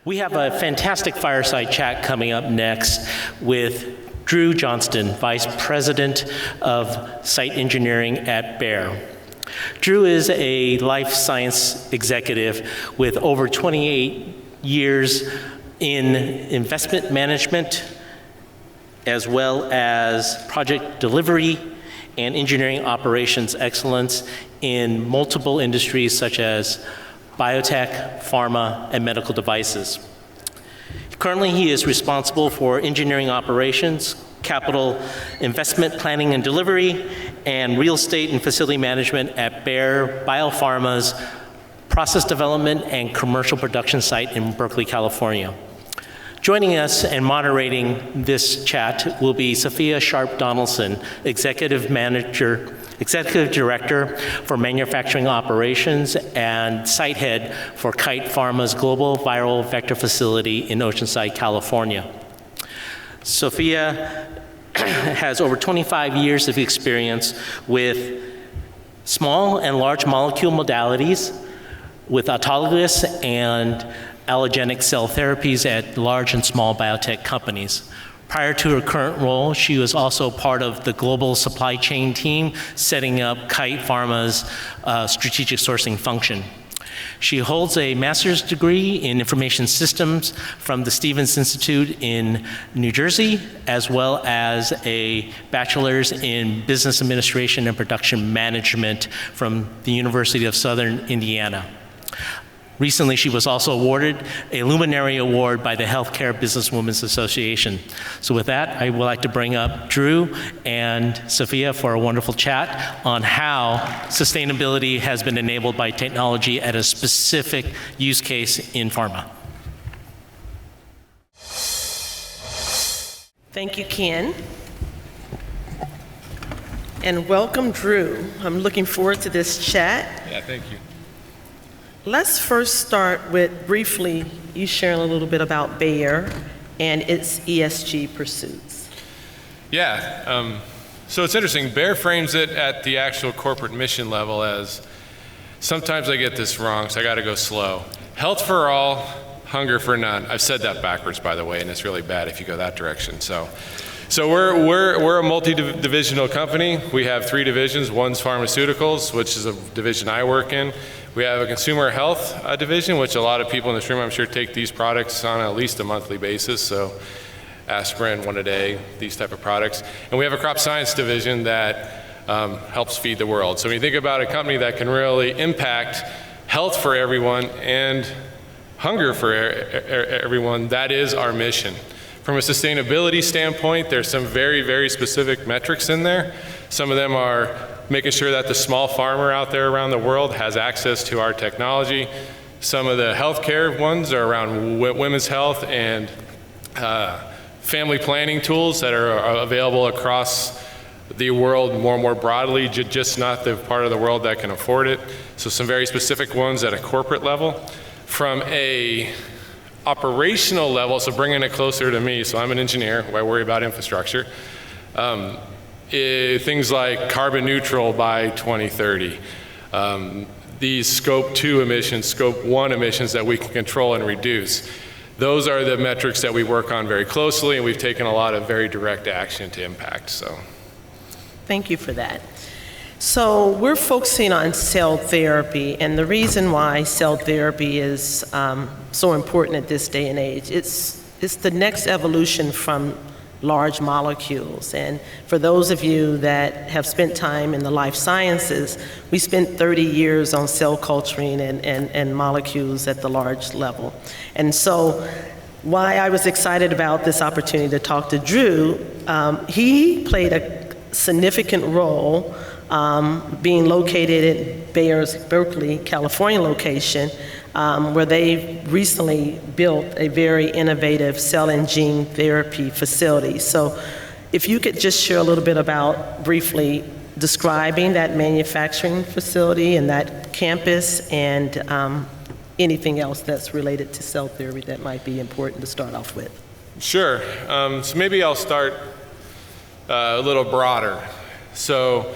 We have a fantastic fireside chat coming up next with Drew Johnston, Vice President of Site Engineering at Bayer. Drew is a life science executive with over 28 years in investment management, as well as project delivery and engineering operations excellence in multiple industries such as biotech, pharma, and medical devices. Currently, he is responsible for engineering operations, capital investment planning and delivery, and real estate and facility management at Bayer Biopharma's process development and commercial production site in Berkeley, California. Joining us and moderating this chat will be Sophia Sharp-Donaldson, Executive Director for Manufacturing Operations and Site Head for Kite Pharma's Global Viral Vector Facility in Oceanside, California. Sophia has over 25 years of experience with small and large molecule modalities, with autologous and allogeneic cell therapies at large and small biotech companies. Prior to her current role, she was also part of the global supply chain team setting up Kite Pharma's strategic sourcing function. She holds a master's degree in information systems from the Stevens Institute in New Jersey, as well as a bachelor's in business administration and production management from the University of Southern Indiana. Recently, she was also awarded a Luminary Award by the Healthcare Businesswomen's Association. So with that, I would like to bring up Drew and Sophia for a wonderful chat on how sustainability has been enabled by technology at a specific use case in pharma. Thank you, Ken. And welcome, Drew. I'm looking forward to this chat. Yeah, thank you. Let's first start with briefly you sharing a little bit about Bayer and its ESG pursuits. Yeah, so it's interesting. Bayer frames it at the actual corporate mission level as, sometimes I get this wrong, so I got to go slow. Health for all, hunger for none. I've said that backwards, by the way, and it's really bad if you go that direction. So we're a multi-divisional company. We have 3 divisions. One's pharmaceuticals, which is a division I work in. We have a consumer health division, which a lot of people in this room, I'm sure, take these products on at least a monthly basis. So aspirin, 1 a day, these type of products. And we have a crop science division that helps feed the world. So when you think about a company that can really impact health for everyone and hunger for everyone, that is our mission. From a sustainability standpoint, there's some very, very specific metrics in there. Some of them are making sure that the small farmer out there around the world has access to our technology. Some of the healthcare ones are around women's health and family planning tools that are available across the world more broadly, just not the part of the world that can afford it. So some very specific ones at a corporate level. From a operational level, so bringing it closer to me, so I'm an engineer, I worry about infrastructure. Things like carbon neutral by 2030. These scope 2 emissions, scope 1 emissions that we can control and reduce. Those are the metrics that we work on very closely, and we've taken a lot of very direct action to impact. So, thank you for that. So we're focusing on cell therapy, and the reason why cell therapy is so important at this day and age, it's the next evolution from large molecules. And for those of you that have spent time in the life sciences, we spent 30 years on cell culturing and molecules at the large level. And so why I was excited about this opportunity to talk to Drew, he played a significant role being located at Bayer's Berkeley, California location, where they recently built a very innovative cell and gene therapy facility. So if you could just share a little bit about briefly describing that manufacturing facility and that campus and anything else that's related to cell therapy that might be important to start off with. Sure. So maybe I'll start a little broader. So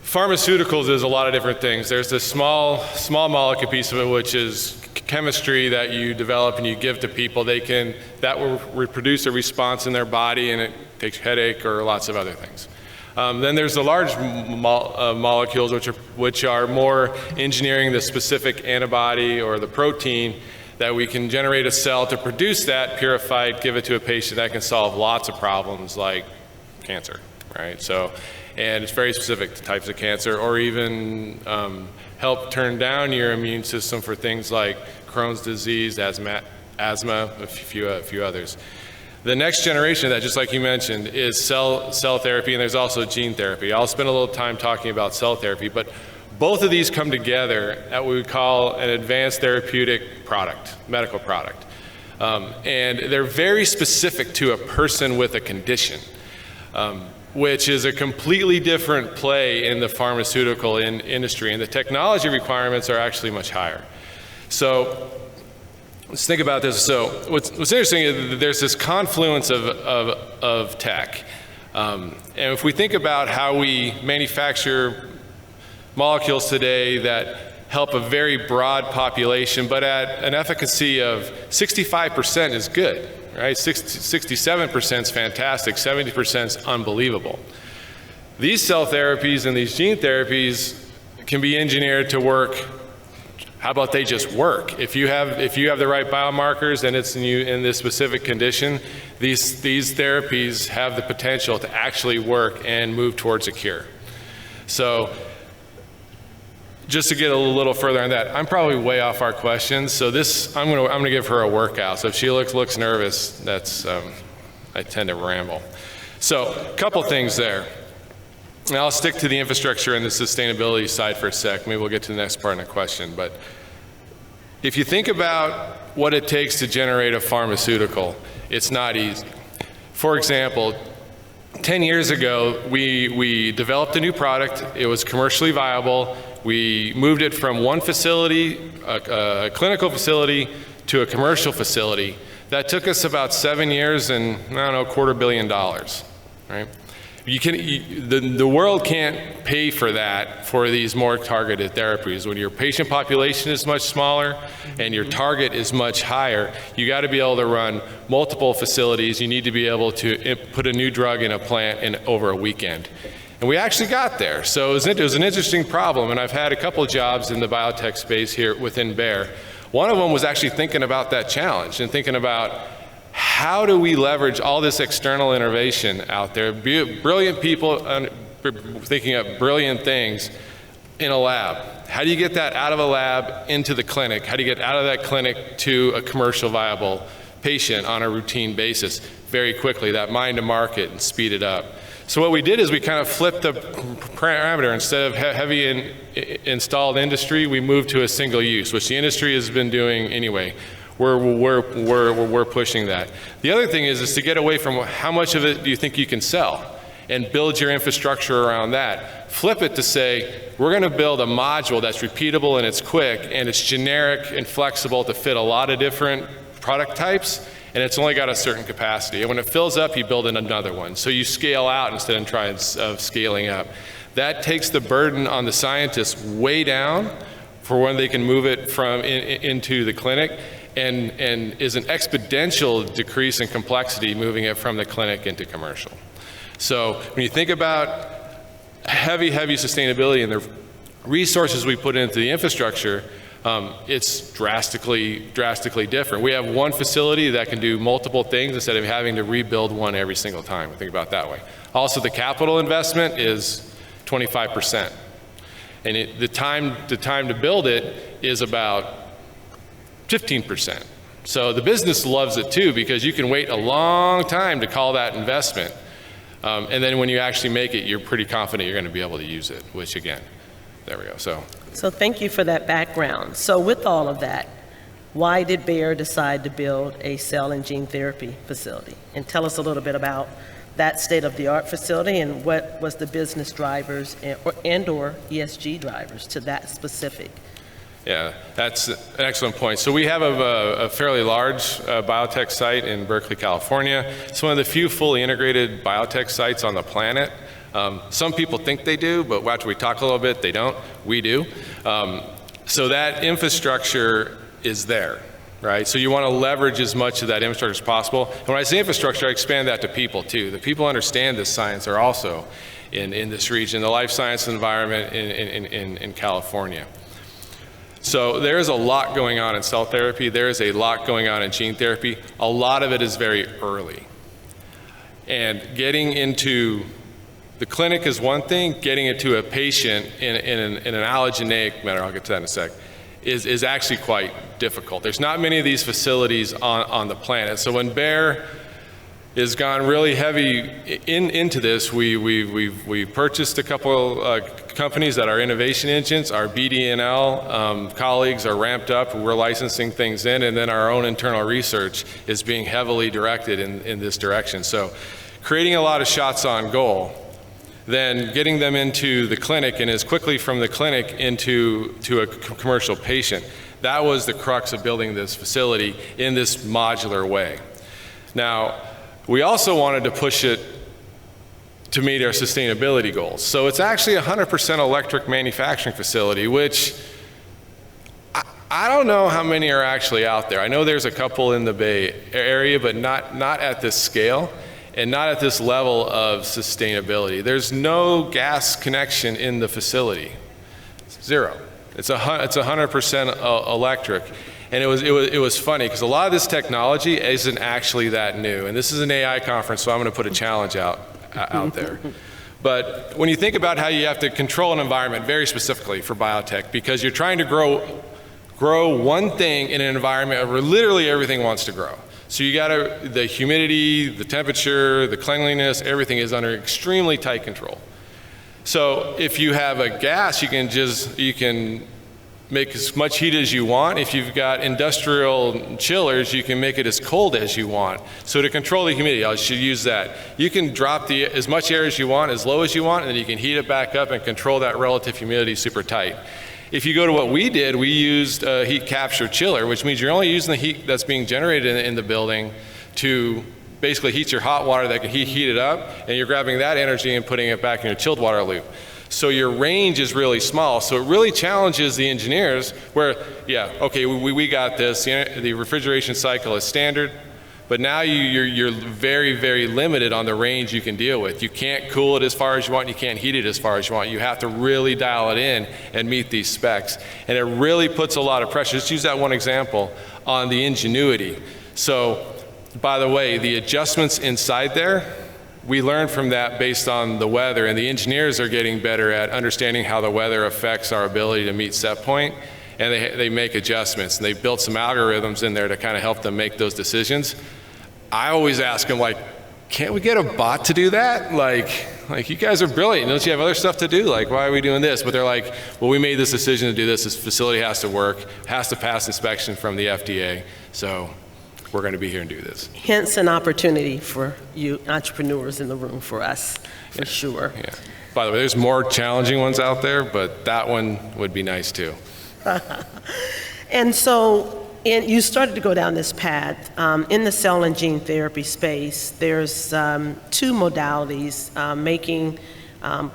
pharmaceuticals is a lot of different things. There's this small molecule piece of it, which is chemistry that you develop and you give to people, that will reproduce a response in their body, and it takes headache or lots of other things. Then there's the large molecules, which are more engineering the specific antibody or the protein that we can generate a cell to produce that purified, give it to a patient that can solve lots of problems like cancer, right? So, and it's very specific to types of cancer, or even help turn down your immune system for things like Crohn's disease, asthma, a few others. The next generation of that, just like you mentioned, is cell therapy, and there's also gene therapy. I'll spend a little time talking about cell therapy, but both of these come together at what we call an advanced therapeutic product, medical product. And they're very specific to a person with a condition, which is a completely different play in the pharmaceutical industry, and the technology requirements are actually much higher. So let's think about this. So what's interesting is that there's this confluence of tech. And if we think about how we manufacture molecules today that help a very broad population, but at an efficacy of 65% is good, right? 67% is fantastic, 70% is unbelievable. These cell therapies and these gene therapies can be engineered to work. How about they just work? If you have the right biomarkers and it's in this specific condition, these therapies have the potential to actually work and move towards a cure. So just to get a little further on that, I'm probably way off our questions. So I'm gonna give her a workout. So if she looks nervous, that's I tend to ramble. So a couple things there. And I'll stick to the infrastructure and the sustainability side for a sec. Maybe we'll get to the next part of the question. But if you think about what it takes to generate a pharmaceutical, it's not easy. For example, 10 years ago, we developed a new product. It was commercially viable. We moved it from one facility, a clinical facility, to a commercial facility. That took us about 7 years and, I don't know, $250 million, right? The world can't pay for that for these more targeted therapies. When your patient population is much smaller and your target is much higher, you got to be able to run multiple facilities. You need to be able to put a new drug in a plant in over a weekend. And we actually got there. So it was an interesting problem, and I've had a couple of jobs in the biotech space here within Bayer. One of them was actually thinking about that challenge and thinking about how do we leverage all this external innovation out there, brilliant people thinking of brilliant things in a lab. How do you get that out of a lab into the clinic? How do you get out of that clinic to a commercial viable patient on a routine basis very quickly, that mind to market, and speed it up? So what we did is we kind of flipped the parameter. Instead of heavy installed industry, we moved to a single use, which the industry has been doing anyway. We're pushing that. The other thing is to get away from how much of it do you think you can sell and build your infrastructure around that. Flip it to say, we're going to build a module that's repeatable and it's quick and it's generic and flexible to fit a lot of different product types, and it's only got a certain capacity. And when it fills up, you build in another one. So you scale out instead of trying scaling up. That takes the burden on the scientists way down for when they can move it from into the clinic, and is an exponential decrease in complexity moving it from the clinic into commercial. So when you think about heavy sustainability and the resources we put into the infrastructure, it's drastically different. We have one facility that can do multiple things instead of having to rebuild one every single time. Think about it that way. Also, the capital investment is 25%. And the time to build it is about 15%. So the business loves it too, because you can wait a long time to call that investment. And then when you actually make it, you're pretty confident you're going to be able to use it, which again, there we go. So thank you for that background. So with all of that, why did Bayer decide to build a cell and gene therapy facility? And tell us a little bit about that state-of-the-art facility and what was the business drivers and/or ESG drivers to that specific. Yeah, that's an excellent point. So we have a fairly large biotech site in Berkeley, California. It's one of the few fully integrated biotech sites on the planet. Some people think they do, but after we talk a little bit, they don't. We do. So that infrastructure is there, right? So you want to leverage as much of that infrastructure as possible. And when I say infrastructure, I expand that to people too. The people who understand this science are also in this region, the life science environment in California. So there is a lot going on in cell therapy. There is a lot going on in gene therapy. A lot of it is very early. And getting into the clinic is one thing, getting it to a patient in an allogeneic manner, I'll get to that in a sec, is actually quite difficult. There's not many of these facilities on the planet. So when Bayer has gone really heavy into this, we've purchased a couple companies that are innovation engines. Our BD&L colleagues are ramped up. We're licensing things in, and then our own internal research is being heavily directed in this direction. So creating a lot of shots on goal, then getting them into the clinic, and as quickly from the clinic into a commercial patient. That was the crux of building this facility in this modular way. Now, we also wanted to push it to meet our sustainability goals. So it's actually a 100% electric manufacturing facility, which I don't know how many are actually out there. I know there's a couple in the Bay Area, but not at this scale and not at this level of sustainability. There's no gas connection in the facility, zero. It's 100% electric. And it was funny because a lot of this technology isn't actually that new. And this is an AI conference, so I'm going to put a challenge out there. But when you think about how you have to control an environment very specifically for biotech, because you're trying to grow one thing in an environment where literally everything wants to grow. So you got to, the humidity, the temperature, the cleanliness, everything is under extremely tight control. So if you have a gas, you can make as much heat as you want. If you've got industrial chillers, you can make it as cold as you want. So to control the humidity, I should use that. You can drop as much air as you want, as low as you want, and then you can heat it back up and control that relative humidity super tight. If you go to what we did, we used a heat capture chiller, which means you're only using the heat that's being generated in the building to basically heat your hot water that can heat it up, and you're grabbing that energy and putting it back in your chilled water loop. So your range is really small. So it really challenges the engineers where, yeah, okay, we got this. The refrigeration cycle is standard, but now you're very, very limited on the range you can deal with. You can't cool it as far as you want. You can't heat it as far as you want. You have to really dial it in and meet these specs. And it really puts a lot of pressure. Let's use that one example on the ingenuity. So, by the way, the adjustments inside there, we learned from that based on the weather, and the engineers are getting better at understanding how the weather affects our ability to meet set point, and they make adjustments, and they built some algorithms in there to kind of help them make those decisions. I always ask them, like, can't we get a bot to do that? Like you guys are brilliant. Don't you have other stuff to do? Like, why are we doing this? But they're like, well, we made this decision to do this. This facility has to work, has to pass inspection from the FDA, so we're going to be here and do this. Hence an opportunity for you entrepreneurs in the room, for us, for sure. Yeah. By the way, there's more challenging ones out there, but that one would be nice too. And so you started to go down this path. In the cell and gene therapy space, there's two modalities, making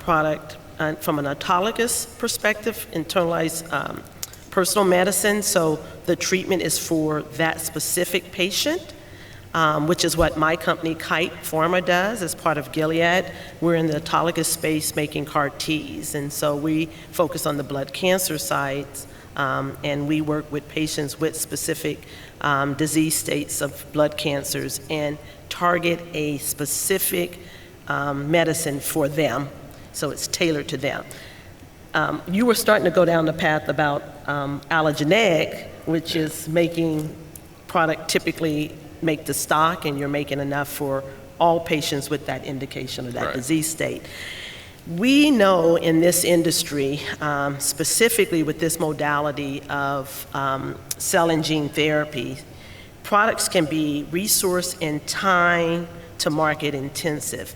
product from an autologous perspective, internalized personal medicine, so the treatment is for that specific patient, which is what my company, Kite Pharma, does as part of Gilead. We're in the autologous space making CAR Ts, and so we focus on the blood cancer sites, and we work with patients with specific disease states of blood cancers and target a specific medicine for them, so it's tailored to them. You were starting to go down the path about allogeneic, which is making product typically make the stock, and you're making enough for all patients with that indication or that Right. disease state. We know in this industry, specifically with this modality of cell and gene therapy, products can be resource and time to market intensive.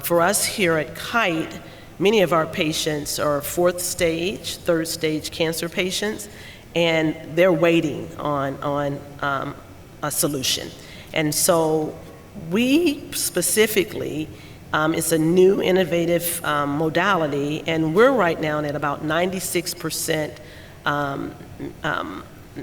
For us here at Kite, many of our patients are fourth stage, third stage cancer patients, and they're waiting on a solution. And so we specifically, it's a new innovative modality, and we're right now at about 96%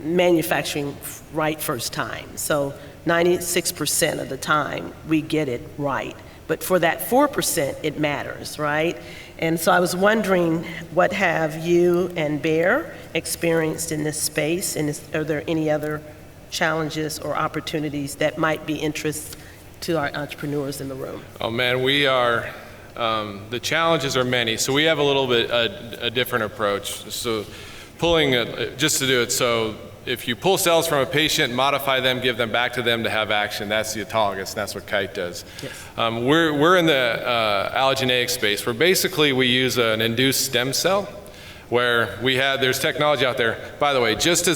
manufacturing right first time. So 96% of the time we get it right. But for that 4%, it matters, right? And so I was wondering, what have you and Bayer experienced in this space? And are there any other challenges or opportunities that might be interest to our entrepreneurs in the room? Oh man, we are, the challenges are many. So we have a little bit a different approach. So just to do it, so if you pull cells from a patient, modify them, give them back to them to have action, that's the autologous, and that's what Kite does. Yes. We're in the allogeneic space, where basically we use an induced stem cell, where there's technology out there. By the way, just to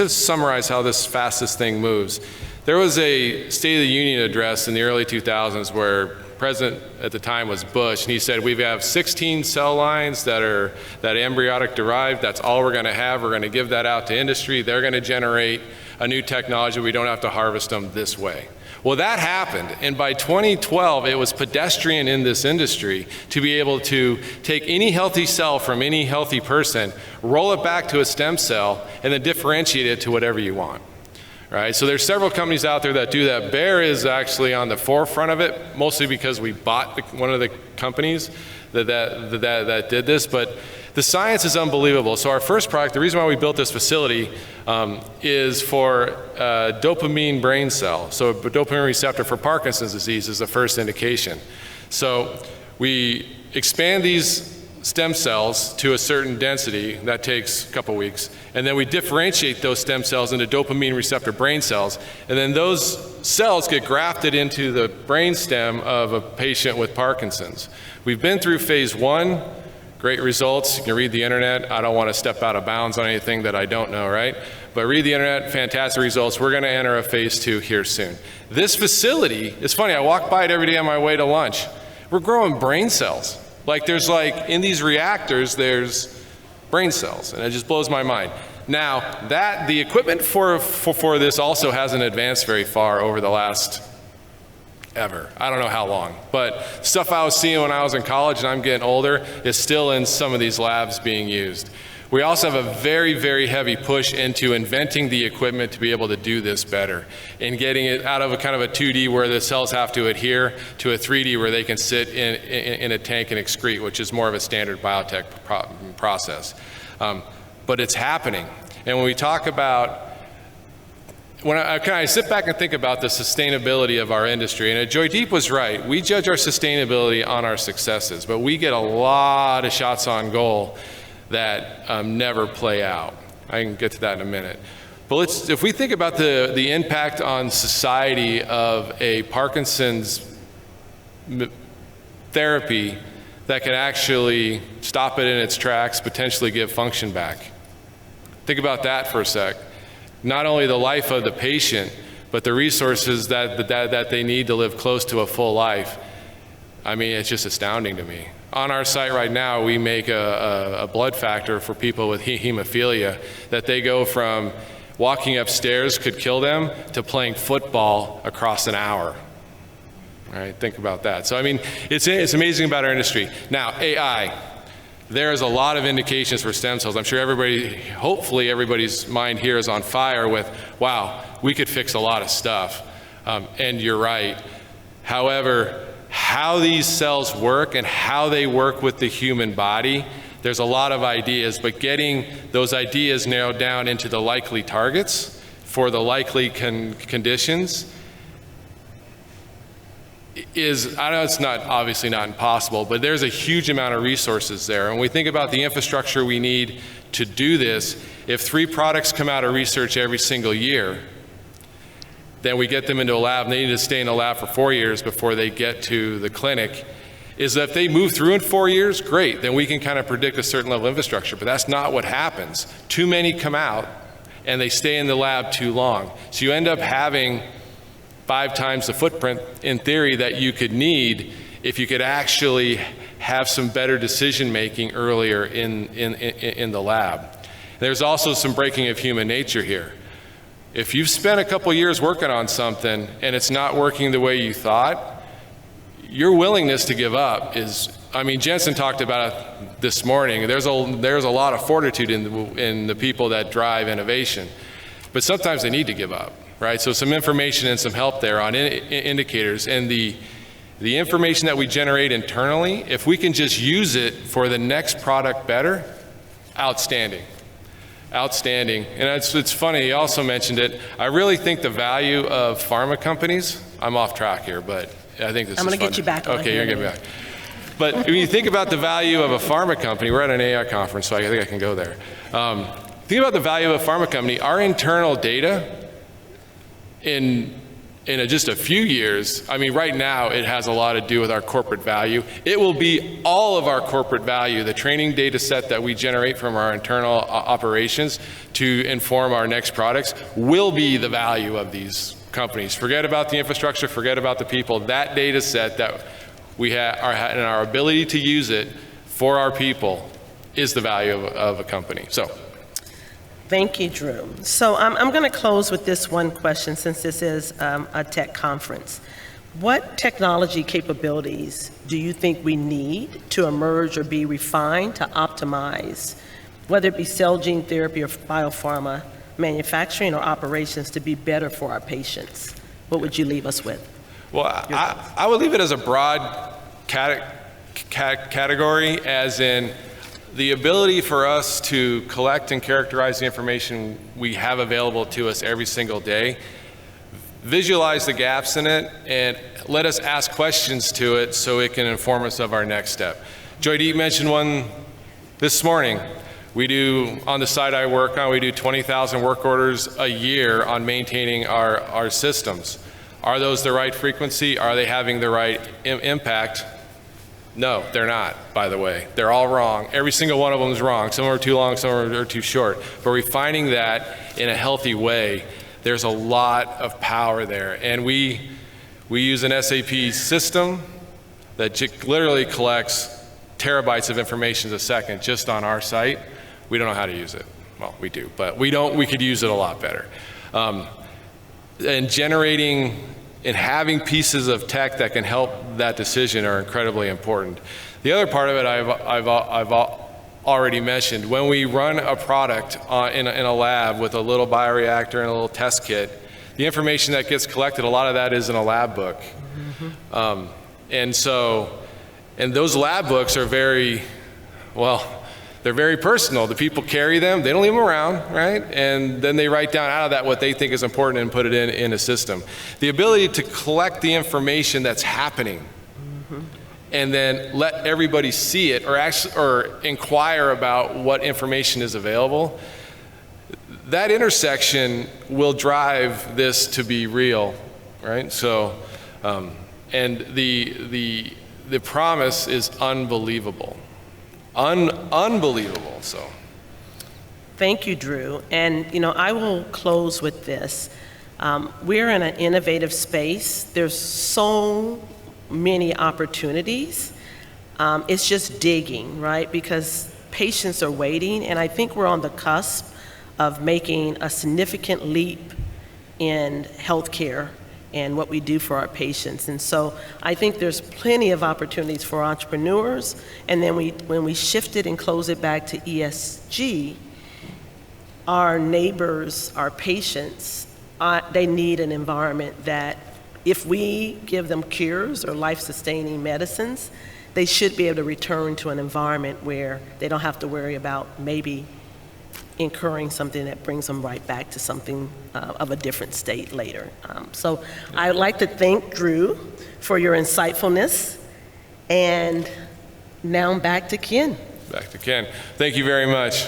summarize how this thing moves, there was a State of the Union address in the early 2000s where President at the time was Bush, and he said, we have 16 cell lines that are embryonic derived. That's all we're going to have. We're going to give that out to industry. They're going to generate a new technology. We don't have to harvest them this way. Well, that happened, and by 2012, it was pedestrian in this industry to be able to take any healthy cell from any healthy person, roll it back to a stem cell, and then differentiate it to whatever you want. Right, so there's several companies out there that do that. Bayer is actually on the forefront of it, mostly because we bought one of the companies that did this, but the science is unbelievable. So our first product, the reason why we built this facility is for dopamine brain cell. So a dopamine receptor for Parkinson's disease is the first indication. So we expand these stem cells to a certain density, that takes a couple weeks, and then we differentiate those stem cells into dopamine receptor brain cells, and then those cells get grafted into the brain stem of a patient with Parkinson's. We've been through phase 1, great results. You can read the internet. I don't want to step out of bounds on anything that I don't know, right? But read the internet, fantastic results. We're going to enter a phase 2 here soon. This facility, it's funny, I walk by it every day on my way to lunch. We're growing brain cells. In these reactors, there's brain cells, and it just blows my mind. Now, the equipment for this also hasn't advanced very far over the last ever. I don't know how long, but stuff I was seeing when I was in college and I'm getting older is still in some of these labs being used. We also have a very, very heavy push into inventing the equipment to be able to do this better and getting it out of a kind of a 2D where the cells have to adhere to a 3D where they can sit in a tank and excrete, which is more of a standard biotech process. But it's happening. And when we talk about, when I sit back and think about the sustainability of our industry, and Joydeep was right, we judge our sustainability on our successes, but we get a lot of shots on goal that never play out. I can get to that in a minute. But if we think about the impact on society of a Parkinson's therapy that can actually stop it in its tracks, potentially give function back. Think about that for a sec. Not only the life of the patient, but the resources that they need to live close to a full life. I mean, it's just astounding to me. On our site right now, we make a blood factor for people with hemophilia that they go from walking upstairs could kill them to playing football across an hour. All right, think about that. So I mean, it's amazing about our industry. Now, AI. There's a lot of indications for stem cells. I'm sure hopefully everybody's mind here is on fire with, wow, we could fix a lot of stuff. And you're right. However, how these cells work and how they work with the human body, there's a lot of ideas, but getting those ideas narrowed down into the likely targets for the likely conditions I know it's obviously not impossible, but there's a huge amount of resources there. And when we think about the infrastructure we need to do this, if 3 products come out of research every single year, then we get them into a lab, and they need to stay in the lab for 4 years before they get to the clinic, is that if they move through in 4 years, great, then we can kind of predict a certain level of infrastructure, but that's not what happens. Too many come out, and they stay in the lab too long. So you end up having 5 times the footprint, in theory, that you could need if you could actually have some better decision making earlier in the lab. There's also some breaking of human nature here. If you've spent a couple years working on something and it's not working the way you thought, your willingness to give up is, I mean, Jensen talked about it this morning. There's a lot of fortitude in the people that drive innovation. but sometimes they need to give up, right? So some information and some help there on indicators, and the information that we generate internally, if we can just use it for the next product better, outstanding. Outstanding. And it's funny, he also mentioned it. I really think the value of pharma companies, I'm off track here, but I think this is I'm going to fun. get you back on Okay, here. you're going to get me back. But when you think about the value of a pharma company, we're at an AI conference, so I think I can go there. Think about the value of a pharma company. Our internal data in just a few years, I mean, right now it has a lot to do with our corporate value. It will be all of our corporate value, the training data set that we generate from our internal operations to inform our next products will be the value of these companies. Forget about the infrastructure, forget about the people. That data set that we have and our ability to use it for our people is the value of a company. So. Thank you, Drew. So I'm going to close with this one question, since this is a tech conference. What technology capabilities do you think we need to emerge or be refined to optimize, whether it be cell gene therapy or biopharma manufacturing or operations, to be better for our patients? What would you leave us with? Well, I would leave it as a broad category, as in the ability for us to collect and characterize the information we have available to us every single day, visualize the gaps in it, and let us ask questions to it so it can inform us of our next step. Joydeep mentioned one this morning. We do, on the site I work on, we do 20,000 work orders a year on maintaining our systems. Are those the right frequency? Are they having the right impact? No, they're not, by the way. They're all wrong. Every single one of them is wrong. Some are too long, some are too short. But refining that in a healthy way, there's a lot of power there. And we use an SAP system that literally collects terabytes of information a second just on our site. We don't know how to use it. Well, we do, but we could use it a lot better. And generating and having pieces of tech that can help that decision are incredibly important. The other part of it I've already mentioned. When we run a product in a lab with a little bioreactor and a little test kit, the information that gets collected, a lot of that is in a lab book. Mm-hmm. And those lab books are very, well, they're very personal. The people carry them, they don't leave them around, right? And then they write down out of that what they think is important and put it in a system. The ability to collect the information that's happening, mm-hmm. and then let everybody see it or inquire about what information is available, that intersection will drive this to be real, right? So, and the promise is unbelievable. Unbelievable. So, thank you, Drew. And I will close with this. We're in an innovative space. There's so many opportunities. It's just digging, right? Because patients are waiting, and I think we're on the cusp of making a significant leap in healthcare and what we do for our patients. And so I think there's plenty of opportunities for entrepreneurs. And then when we shift it and close it back to ESG, our neighbors, our patients, they need an environment that if we give them cures or life-sustaining medicines, they should be able to return to an environment where they don't have to worry about maybe incurring something that brings them right back to something of a different state later. So I'd like to thank Drew for your insightfulness. And now back to Ken. Back to Ken. Thank you very much.